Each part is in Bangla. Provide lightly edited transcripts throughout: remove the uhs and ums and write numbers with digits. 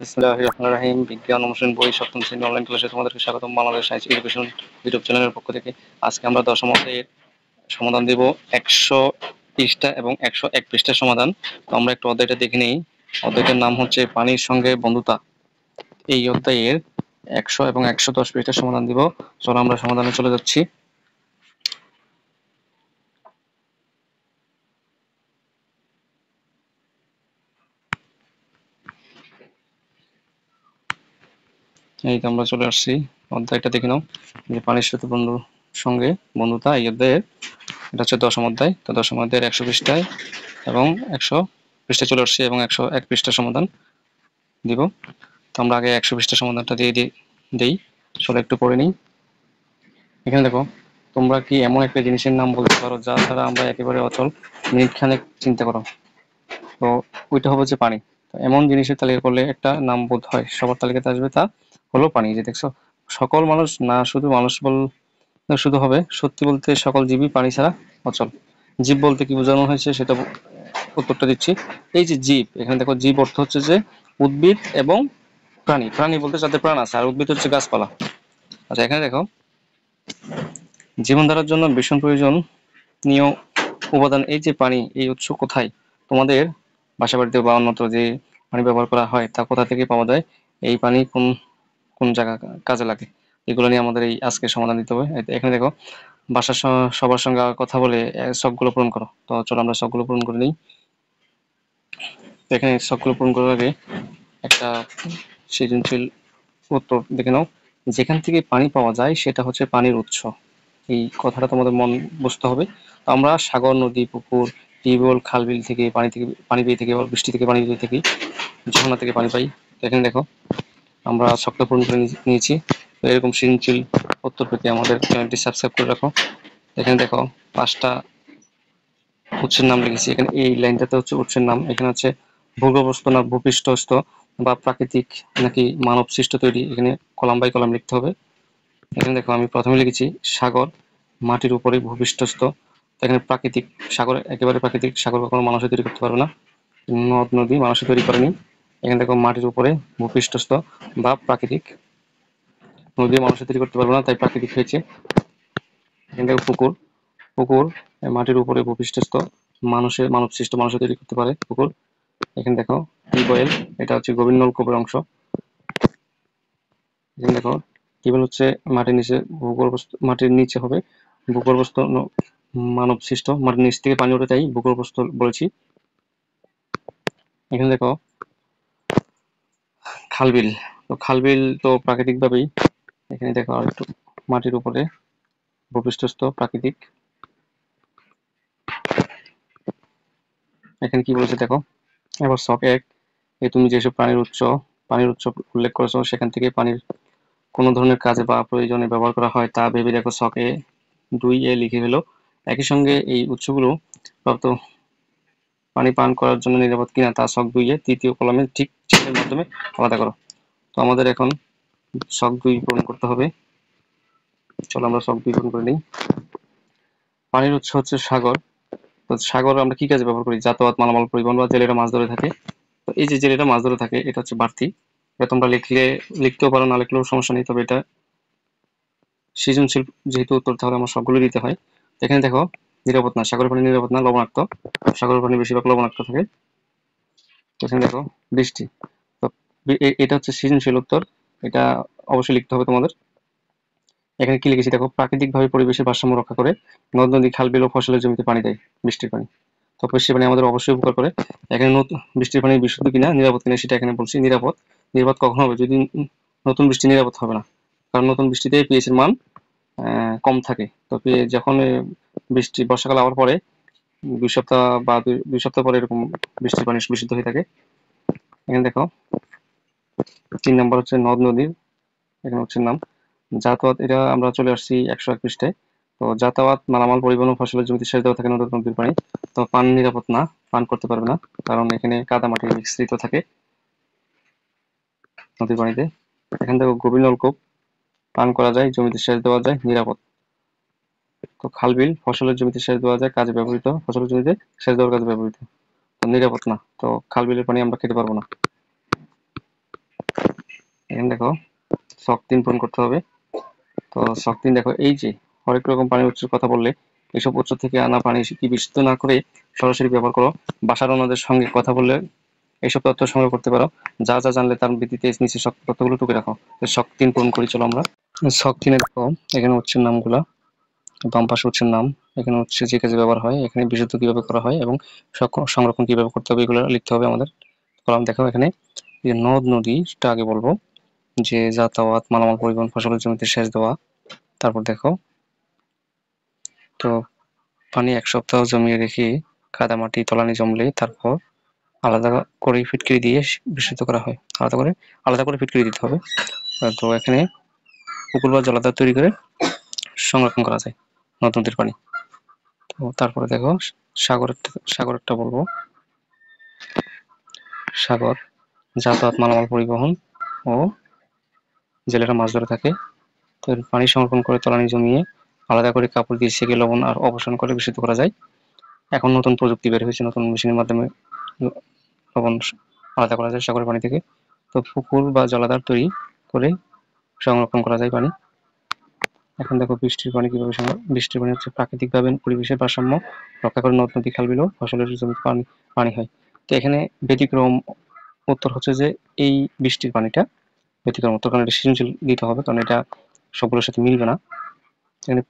বিসমিল্লাহির রহমানির রহিম। বিজ্ঞান অনুশীলন বই সপ্তম শ্রেণী অনলাইন ক্লাসে তোমাদেরকে স্বাগতম। বাংলাদেশ সায়েন্স এডুকেশন ইউটিউব চ্যানেলের পক্ষ থেকে আজকে আমরা দশম অধ্যায়ের সমাধান দেব 100 পৃষ্ঠা এবং 101 পৃষ্ঠার সমাধান। তো আমরা একটু অধ্যায়টা দেখে নিই। অধ্যায়টার নাম হচ্ছে পানির সঙ্গে বন্ধুতা। এই অধ্যায়ের 100 এবং 110 পৃষ্ঠার সমাধান দিব। চলো আমরা সমাধানে চলে যাচ্ছি। এই তো আমরা চলে আসছি। অধ্যায়টা দেখে নাও যে পানির সাথে বন্ধুর সঙ্গে বন্ধুতা। এই অধ্যায়ের এটা হচ্ছে দশম অধ্যায়। তো দশম অধ্যায়ের 100 পৃষ্ঠায় এবং 100 পৃষ্ঠায় চলে আসছি এবং 101 পৃষ্ঠার সমাধান দিব। তো আমরা আগে 100 পৃষ্ঠার সমাধানটা দিয়ে দেই। চলো একটু পড়ে নিই। এখানে দেখো, তোমরা কি এমন একটা জিনিসের নাম বলতে পারো যা ছাড়া আমরা একেবারে অচল? মিনিট খানেক চিন্তা করো। তো ওইটা হবে যে পানি। তো এমন জিনিসের তালিকা করলে একটা নাম বোধ হয় সবার তালিকাতে আসবে, তা হলো পানি। যে দেখছো, সকল মানুষ না, শুধু মানুষ শুধু হবে, সত্যি বলতে সকল জীবই পানি ছাড়া অচল। জীব বলতে কি বোঝানো হয়েছে সেটা উত্তরটা দিচ্ছি। এই যে জীব, এখানে দেখো জীব অর্থ হচ্ছে যে উদ্ভিদ এবং প্রাণী। প্রাণী বলতে যাদের প্রাণ আছে, আর উদ্ভিদ হচ্ছে গাছপালা। আচ্ছা, এখানে দেখো, জীবন ধারার জন্য ভীষণ প্রয়োজনীয় উপাদান এই যে পানি, এই উৎস কোথায়? তোমাদের বাসা বাড়িতে বা অন্যত্র যে পানি ব্যবহার করা হয় তা কোথা থেকে পাওয়া যায়? এই পানি কোন কোন জায়গা কাজে লাগে? এগুলো নিয়ে আমাদের এই আজকে সমাধান দিতে হবে। এখানে দেখো, বাসার সবার সঙ্গে কথা বলে সবগুলো পূরণ করো। তো চলো আমরা সবগুলো পূরণ করে নিই। এখানে সবগুলো পূরণ করার আগে একটা সৃজনশীল উত্তর দেখে নাও। যেখান থেকে পানি পাওয়া যায় সেটা হচ্ছে পানির উৎস। এই কথাটা তোমাদের মন বুঝতে হবে। তো আমরা সাগর, নদী, পুকুর, টিউবওয়েল, খাল-বিল থেকে পানি পেয়ে থাকি, আবার বৃষ্টি থেকে পানি পেয়ে থাকি, ঝর্ণা থেকে পানি পাই। এখানে দেখো, আমরা সবটা পূরণ করে নিয়েছি। তো এরকম সৃজনশীল উত্তর পেতে আমাদের চ্যানেলটি সাবস্ক্রাইব করে রাখো। এখানে দেখো, 5টা উৎসের নাম লিখেছি। এখানে এই লাইনটাতে হচ্ছে উৎসের নাম। এখানে হচ্ছে ভূগর্ভস্থ না ভূপৃষ্ঠস্থ বা প্রাকৃতিক নাকি মানব সৃষ্ট তৈরি, এখানে কলাম বাই কলাম লিখতে হবে। এখানে দেখো, আমি প্রথমে লিখেছি সাগর, মাটির উপরে ভূপৃষ্ঠস্থ। এখানে প্রাকৃতিক, সাগর একেবারে প্রাকৃতিক, সাগর কখনো মানুষে তৈরি করতে পারবে না। নদ নদী মানুষে তৈরি করেনি। এখানে দেখো, মাটির উপরে ভূপৃষ্ঠস্থ বা প্রাকৃতিক, নদী মানুষে তৈরি করতে পারবে না, তাই প্রাকৃতিক হয়েছে। এখানে দেখো পুকুর, পুকুর মাটির উপরে ভূপৃষ্ঠস্থ, মানব সৃষ্ট, মানুষে তৈরি করতে পারে পুকুর। এখানে দেখো টিউবওয়েল, এটা হচ্ছে গভীর নলকূপের অংশ। এখানে দেখো, টিউবওয়েল হচ্ছে মাটির নিচে, ভূগর্ভস্থ, মাটির নিচে হবে, ভূগর্ভস্থ মানব সৃষ্ট, মাটির নিচ থেকে পানি ওঠে তাই ভূগর্ভস্থ বলেছি। এখানে দেখো খালবিল, তো খালবিল তো প্রাকৃতিক ভাবেই। এখানে দেখো আর একটু, মাটির উপরে ভূপৃষ্ঠস্থ, প্রাকৃতিক। এখানে কি বলেছে দেখো, এবার শখ 1, এই তুমি যেসব পানির উৎস উল্লেখ করেছো সেখান থেকে পানির কোনো ধরনের কাজে বা প্রয়োজনে ব্যবহার করা হয় তা ভেবে দেখো। শখ 2 লিখে হলো। একই সঙ্গে এই উৎসগুলো প্রাপ্ত পানি পান করার জন্য নিরাপদ কিনা তা শখ 2 তৃতীয় কলামে ঠিক চিহ্নের মাধ্যমে আলাদা করো। তো আমাদের এখন শখ 2 পূরণ করতে হবে। চলো আমরা শখ 2 পূরণ করে নিই। পানির উৎস হচ্ছে সাগর। তো সাগর আমরা কি কাজে ব্যবহার করি? যাতায়াত, মালামাল পরিবহন, বা জেলেরা মাছ ধরে থাকে। তো এই যে জেলেরা মাছ ধরে থাকে, এটা হচ্ছে বাড়তি। এটা তোমরা লিখতেও পারো, না লিখলেও সমস্যা নেই, তবে এটা সৃজনশীল যেহেতু উত্তর, তাহলে আমার সবগুলো দিতে হয়। এখানে দেখো, নিরাপদ না, সাগরের পানি নিরাপদ না, লবণাক্ত। সাগরের পানি বেশিরভাগ লবণাক্ত থাকে। এখানে দেখো বৃষ্টি। তো এটা হচ্ছে সৃজনশীল উত্তর, এটা অবশ্যই লিখতে হবে তোমাদের। এখানে কি লিখেছি দেখো, প্রাকৃতিক ভাবে পরিবেশের ভারসাম্য রক্ষা করে নদ নদী, খাল বিল ও ফসলের জমিতে পানি দেয় বৃষ্টির পানি। তো বৃষ্টির পানি আমাদের অবশ্যই উপকার করে। এখানে বৃষ্টির পানি বিশুদ্ধ কিনা, নিরাপদ কিনা সেটা এখানে বলছি। নিরাপদ। নিরাপদ কখন হবে? যদি নতুন বৃষ্টি, নিরাপদ হবে না, কারণ নতুন বৃষ্টিতে পিএইচ এর মান কম থাকে। তো যখন বৃষ্টি বর্ষাকাল আবার পরে 2 সপ্তাহ বা 2 সপ্তাহ পরে এরকম বৃষ্টির পানি বিশুদ্ধ হয়ে থাকে। এখানে দেখো 3 নম্বর হচ্ছে নদ নদীর, এখানে হচ্ছে নাম। যাতায়াত, এটা আমরা চলে আসছি 101 পৃষ্ঠায়। তো যাতায়াত, মালামাল পরিবহন ও ফসলের জমিতে সেচ দেওয়া থাকে নদীর পানি। তো পান নিরাপদ না, পান করতে পারবে না, কারণ এখানে কাদামাটি মিশ্রিত থাকে নদীর পানিতে। এখান থেকে গভীর নলকূপ, পান করা যায়, জমিতে সেচ দেওয়া যায়, নিরাপদ। তো খালবিল, ফসলের জমিতে সেচ দেওয়া যায়, কাজে ব্যবহৃত, ফসলের জমিতে সেচ দেওয়ার কাজে ব্যবহৃত, তো নিরাপদ না। তো খালবিলের পানি আমরা খেতে পারবো না। এখানে দেখো শখ 3 পূরণ করতে হবে। তো শখ 3 দেখো, এই যে হরেক রকম পানির উৎসের কথা বললে, এসব উৎস থেকে আনা পানি কি বিশুদ্ধ না করে সরাসরি ব্যবহার করো। বাসার অন্যদের সঙ্গে কথা বললে এইসব তথ্য সংগ্রহ করতে পারো। যা যা জানলে তার ভিত্তিতে নিচে শখ তথ্যগুলো টুকে রাখো। শখ 3 পূরণ করি চলো আমরা। শখ 3 দেখো, এখানে উৎসের নামগুলা, বাম পাশে উৎসের নাম, এখানে হচ্ছে যে কাজে ব্যবহার হয়, এখানে বিশুদ্ধ কিভাবে করা হয় এবং সংরক্ষণ কিভাবে করতে হবে এগুলো লিখতে হবে আমাদের। কলাম দেখো এখানে যে নদ নদীটা আগে বলবো, যে যাতায়াত, মালামাল পরিবহন, ফসলের জমিতে সেচ দেওয়া। তারপর দেখো, তো পানি 1 সপ্তাহ জমিয়ে রেখে কাদামাটি তলানি জমলে তারপর আলাদা করে ফিটকিরি দিয়ে বিশুদ্ধ করা হয়। আলাদা করে ফিটকিরি দিতে হবে। তো এখানে পুকুর বা জলাধার তৈরি করে সংরক্ষণ করা যায় নদ নদীর পানি। তো তারপরে দেখো সাগরেরটা বলবো। সাগর যাতায়াত, মালামাল পরিবহন ও জেলেরা মাছ ধরে থাকে। তো পানি সংরক্ষণ করে তলানি জমিয়ে আলাদা করে কাপড় দিয়ে সেকে লবণ আর অপসারণ করে বিশুদ্ধ করা যায়। এখন নতুন প্রযুক্তি বের হয়েছে, নতুন মেশিনের মাধ্যমে লবণ আলাদা করা যায় সাগরের পানি থেকে। তো পুকুর বা জলাধার তৈরি করে সংরক্ষণ করা যায় পানি। এখন দেখো বৃষ্টির পানি কিভাবে বৃষ্টির পানি হচ্ছে প্রাকৃতিকভাবে পরিবেশের ভারসাম্য রক্ষা করে নদ নদী খাল বিল ফসলের জমিতে পানি হয়। তো এখানে ব্যতিক্রম উত্তর হচ্ছে যে এই বৃষ্টির পানিটা ব্যতিক্রম উত্তর, কারণ এটা সৃজনশীল দিতে হবে, কারণ এটা সবগুলোর সাথে মিলবে না। এখানে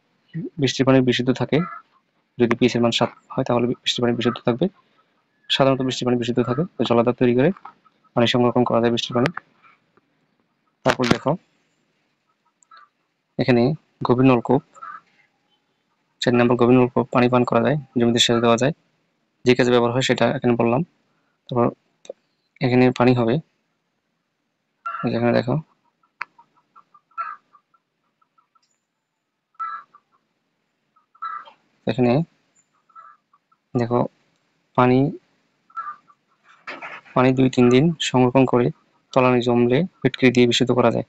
বৃষ্টির পানি বিশুদ্ধ থাকে, যদি পিএইচ এর মান 7 হয় তাহলে বৃষ্টির পানি বিশুদ্ধ থাকবে। সাধারণত বৃষ্টির পানি বিশুদ্ধ থাকে। তো জলাধার তৈরি করে পানি সংরক্ষণ করা যায় বৃষ্টির পানি। তারপর দেখো এখানে গভীর নলকূপ, 4 নম্বর গভীর নলকূপ, পানি পান করা যায়, জমিতে সেচ দেওয়া যায়, যে কাজে ব্যবহার হয় সেটা এখানে বললাম। তারপর এখানে পানি হবে, এখানে দেখো এখানে দেখো পানি 2-3 দিন সংরক্ষণ করে তলানি জমলে ফিটকিরি দিয়ে বিশুদ্ধ করা যায়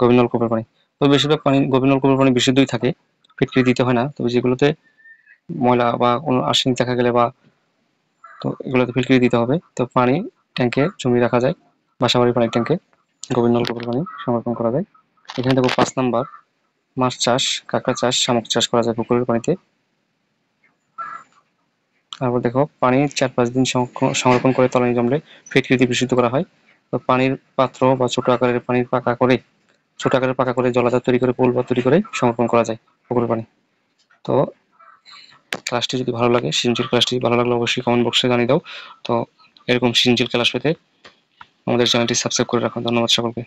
গভীর নলকূপের পানি। তো বেশিরভাগ পানি গভীর নলকূপের পানি বিশুদ্ধই থাকে, ফিটকিরি দিতে হয় না। তবে যেগুলোতে ময়লা বা কোনো আর্সেনিক দেখা গেলে বা, তো এগুলোতে ফিটকিরি দিতে হবে। তো পানি ট্যাঙ্কে জমিয়ে রাখা যায়, বাসাবাড়ির পানির ট্যাঙ্কে গভীর নলকূপের পানি সংরক্ষণ করা যায়। এখানে দেখো 5 নাম্বার, মাছ চাষ, কাঁকড়া চাষ, শামুক চাষ করা যায় পুকুরের পানিতে। তারপর দেখো পানি 4-5 দিন সংরক্ষণ করে তলানি জমলে ফিটকিরি দিয়ে বিশুদ্ধ করা হয়। তো পানির পাত্র বা ছোট আকারের পাকা করে জলাধার তৈরি করে পুল বা তৈরি করে সংরক্ষণ করা যায় পুকুরের পানি। তো ক্লাসটি যদি ভালো লাগে, সৃজনশীল ক্লাসটি ভালো লাগলে অবশ্যই কমেন্ট বক্সে জানিয়ে দাও। তো এরকম সৃজনশীল ক্লাস পেতে আমাদের চ্যানেলটি সাবস্ক্রাইব করে রাখুন। ধন্যবাদ সকলকে।